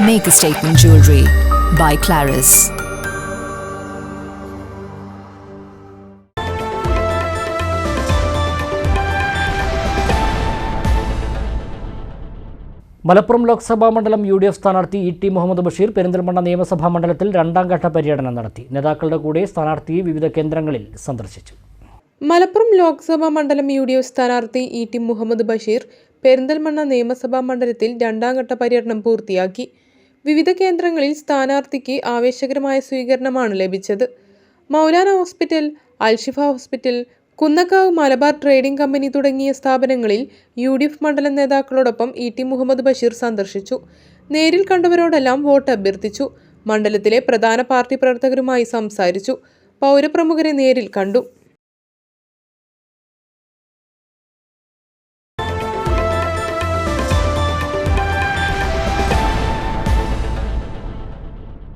Make a Statement Jewelry by Claris. Malappuram Lok Sabha മണ്ഡലം UDF സ്ഥാനാർത്ഥി E.T. Muhammad Basheer Perinthalmanna നിയമസഭാ മണ്ഡലത്തിൽ രണ്ടാം ഘട്ട പര്യടനം നടത്തി. നേതാക്കളുടെ കൂടെ സ്ഥാനാർത്ഥി വിവിധ കേന്ദ്രങ്ങളിൽ സന്ദർശിച്ചു. മലപ്പുറം ലോക്സഭാ മണ്ഡലം UDF സ്ഥാനാർത്ഥി E.T. മുഹമ്മദ് ബഷീർ പെരിന്തൽമണ്ണ നിയമസഭാ മണ്ഡലത്തിൽ രണ്ടാം ഘട്ട പര്യടനം പൂർത്തിയാക്കി. വിവിധ കേന്ദ്രങ്ങളിൽ സ്ഥാനാർത്ഥിക്ക് ആവേശകരമായ സ്വീകരണമാണ് ലഭിച്ചത്. Maulana hospital, Alshifa hospital, Kunnakkavu Malabar trading company തുടങ്ങിയ സ്ഥാപനങ്ങളിൽ UDF മണ്ഡലം നേതാക്കളോടൊപ്പം E.T. മുഹമ്മദ് ബഷീർ സന്ദർശിച്ചു. നേരിൽ കണ്ടവരോടെല്ലാം വോട്ട് അഭ്യർത്ഥിച്ചു. മണ്ഡലത്തിലെ പ്രധാന പാർട്ടി പ്രവർത്തകരുമായി സംസാരിച്ചു. പൗരപ്രമുഖരെ നേരിൽ കണ്ടു.